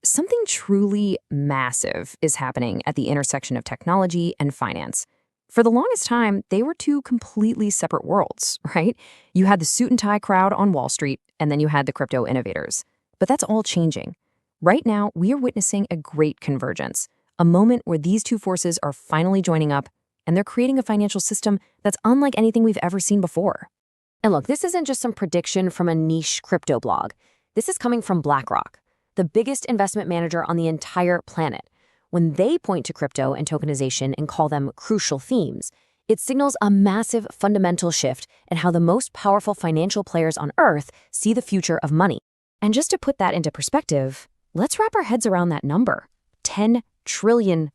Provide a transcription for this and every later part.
Something truly massive is happening at the intersection of technology and finance. For the longest time, they were two completely separate worlds, right? You had the suit and tie crowd on Wall Street, and then you had the crypto innovators. But that's all changing. Right now, we are witnessing a great convergence, a moment where these two forces are finally joining up, and they're creating a financial system that's unlike anything we've ever seen before. And look, this isn't just some prediction from a niche crypto blog. This is coming from BlackRock, the biggest investment manager on the entire planet. When they point to crypto and tokenization and call them crucial themes, it signals a massive fundamental shift in how the most powerful financial players on Earth see the future of money. And just to put that into perspective, let's wrap our heads around that number, $10 trillion.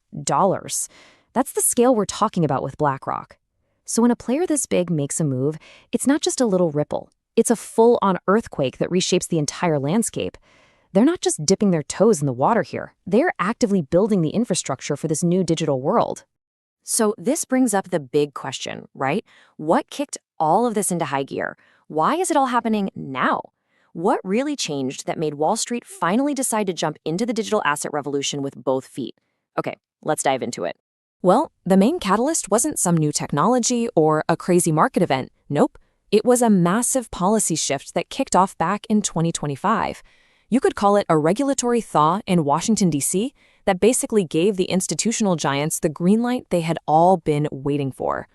That's the scale we're talking about with BlackRock. So when a player this big makes a move, it's not just a little ripple. It's a full-on earthquake that reshapes the entire landscape. They're not just dipping their toes in the water here. They're actively building the infrastructure for this new digital world. So this brings up the big question, right? What kicked all of this into high gear? Why is it all happening now? What really changed that made Wall Street finally decide to jump into the digital asset revolution with both feet? Okay, let's dive into it. Well, the main catalyst wasn't some new technology or a crazy market event. Nope. It was a massive policy shift that kicked off back in 2025. You could call it a regulatory thaw in Washington, D.C., that basically gave the institutional giants the green light they had all been waiting for.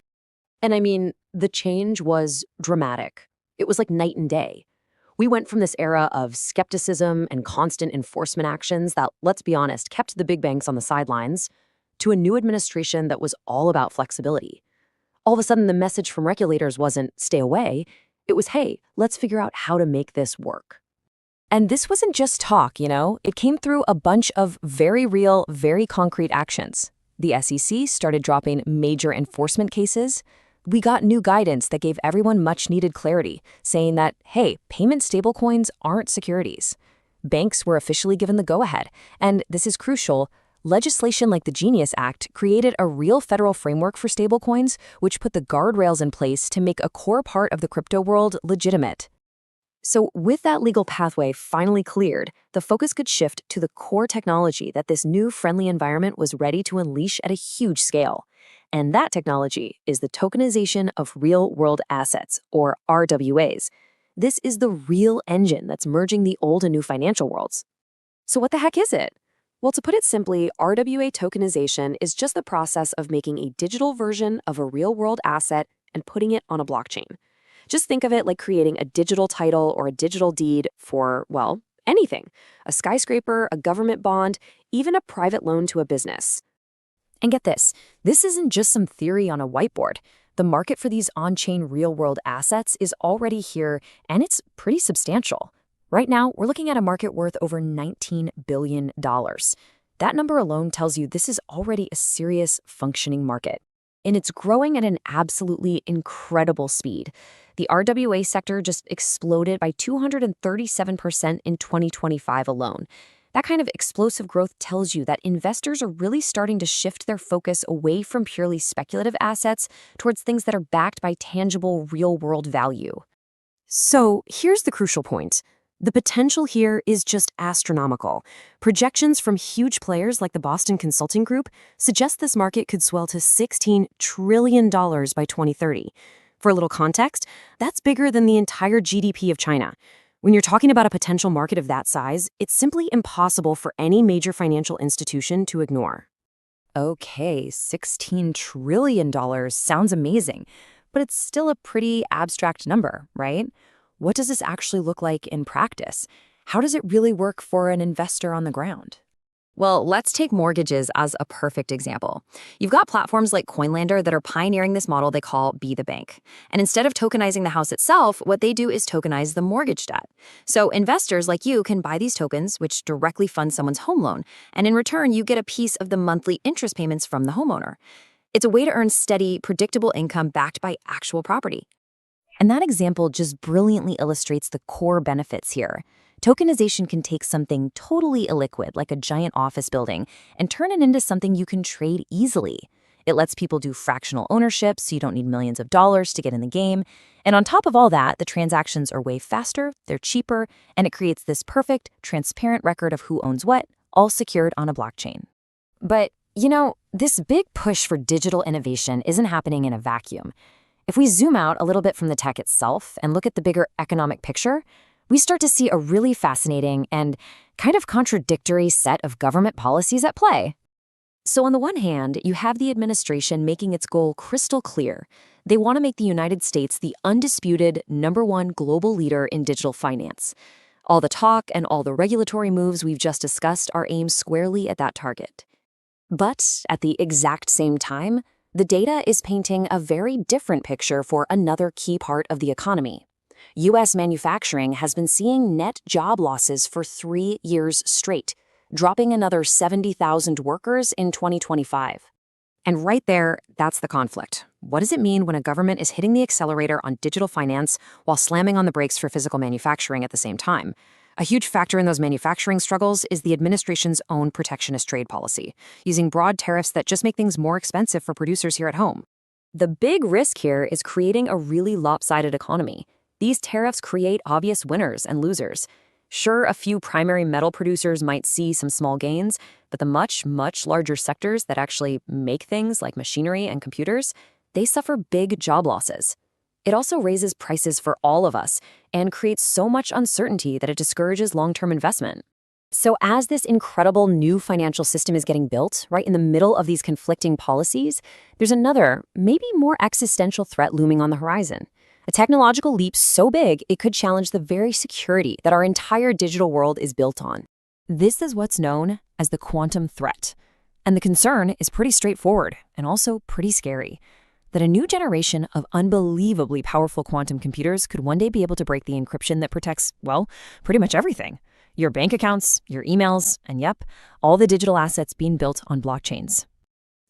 And I mean, the change was dramatic. It was like night and day. We went from this era of skepticism and constant enforcement actions that, let's be honest, kept the big banks on the sidelines, to a new administration that was all about flexibility. All of a sudden, the message from regulators wasn't stay away. It was, hey, let's figure out how to make this work. And this wasn't just talk, It came through a bunch of very real, very concrete actions. The SEC started dropping major enforcement cases. We got new guidance that gave everyone much-needed clarity, saying that, hey, payment stablecoins aren't securities. Banks were officially given the go-ahead. And this is crucial. Legislation like the Genius Act created a real federal framework for stablecoins, which put the guardrails in place to make a core part of the crypto world legitimate. So with that legal pathway finally cleared, the focus could shift to the core technology that this new friendly environment was ready to unleash at a huge scale. And that technology is the tokenization of real-world assets, or RWAs. This is the real engine that's merging the old and new financial worlds. So what the heck is it? Well, to put it simply, RWA tokenization is just the process of making a digital version of a real-world asset and putting it on a blockchain. Just think of it like creating a digital title or a digital deed for, well, anything. A skyscraper, a government bond, even a private loan to a business. And get this isn't just some theory on a whiteboard. The market for these on-chain real-world assets is already here, and it's pretty substantial. Right now, we're looking at a market worth over $19 billion. That number alone tells you this is already a serious, functioning market. And it's growing at an absolutely incredible speed. The RWA sector just exploded by 237% in 2025 alone. That kind of explosive growth tells you that investors are really starting to shift their focus away from purely speculative assets towards things that are backed by tangible, real-world value. So here's the crucial point. The potential here is just astronomical. Projections from huge players like the Boston Consulting Group suggest this market could swell to $16 trillion by 2030. For a little context, that's bigger than the entire GDP of China. When you're talking about a potential market of that size, it's simply impossible for any major financial institution to ignore. Okay, $16 trillion sounds amazing, but it's still a pretty abstract number, right? What does this actually look like in practice? How does it really work for an investor on the ground? Well, let's take mortgages as a perfect example. You've got platforms like Coinlander that are pioneering this model they call Be the Bank. And instead of tokenizing the house itself, what they do is tokenize the mortgage debt. So investors like you can buy these tokens, which directly fund someone's home loan. And in return, you get a piece of the monthly interest payments from the homeowner. It's a way to earn steady, predictable income backed by actual property. And that example just brilliantly illustrates the core benefits here. Tokenization can take something totally illiquid, like a giant office building, and turn it into something you can trade easily. It lets people do fractional ownership, so you don't need millions of dollars to get in the game. And on top of all that, the transactions are way faster, they're cheaper, and it creates this perfect, transparent record of who owns what, all secured on a blockchain. But, this big push for digital innovation isn't happening in a vacuum. If we zoom out a little bit from the tech itself and look at the bigger economic picture, we start to see a really fascinating and kind of contradictory set of government policies at play. So on the one hand, you have the administration making its goal crystal clear. They want to make the United States the undisputed #1 global leader in digital finance. All the talk and all the regulatory moves we've just discussed are aimed squarely at that target. But at the exact same time, the data is painting a very different picture for another key part of the economy. U.S. manufacturing has been seeing net job losses for 3 years straight, dropping another 70,000 workers in 2025. And right there, that's the conflict. What does it mean when a government is hitting the accelerator on digital finance while slamming on the brakes for physical manufacturing at the same time? A huge factor in those manufacturing struggles is the administration's own protectionist trade policy, using broad tariffs that just make things more expensive for producers here at home. The big risk here is creating a really lopsided economy. These tariffs create obvious winners and losers. Sure, a few primary metal producers might see some small gains, but the much, much larger sectors that actually make things like machinery and computers, they suffer big job losses. It also raises prices for all of us and creates so much uncertainty that it discourages long-term investment. So as this incredible new financial system is getting built, right in the middle of these conflicting policies, there's another, maybe more existential threat looming on the horizon. A technological leap so big it could challenge the very security that our entire digital world is built on. This is what's known as the quantum threat. And the concern is pretty straightforward and also pretty scary. That a new generation of unbelievably powerful quantum computers could one day be able to break the encryption that protects, well, pretty much everything. Your bank accounts, your emails, and yep, all the digital assets being built on blockchains.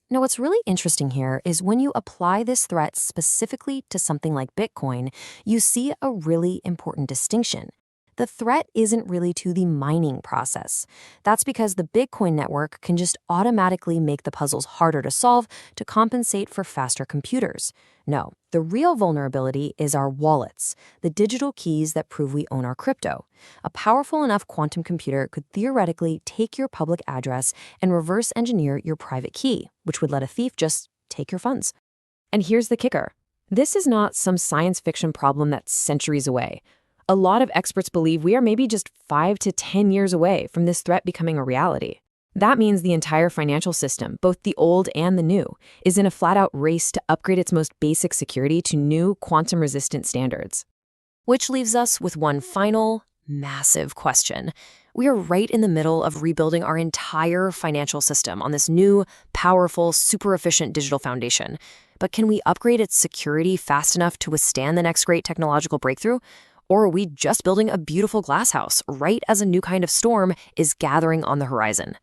Now, what's really interesting here is when you apply this threat specifically to something like Bitcoin, you see a really important distinction. The threat isn't really to the mining process. That's because the Bitcoin network can just automatically make the puzzles harder to solve to compensate for faster computers. No, the real vulnerability is our wallets, the digital keys that prove we own our crypto. A powerful enough quantum computer could theoretically take your public address and reverse engineer your private key, which would let a thief just take your funds. And here's the kicker. This is not some science fiction problem that's centuries away. A lot of experts believe we are maybe just 5 to 10 years away from this threat becoming a reality. That means the entire financial system, both the old and the new, is in a flat-out race to upgrade its most basic security to new quantum-resistant standards. Which leaves us with one final, massive question. We are right in the middle of rebuilding our entire financial system on this new, powerful, super-efficient digital foundation. But can we upgrade its security fast enough to withstand the next great technological breakthrough? Or are we just building a beautiful glass house right as a new kind of storm is gathering on the horizon?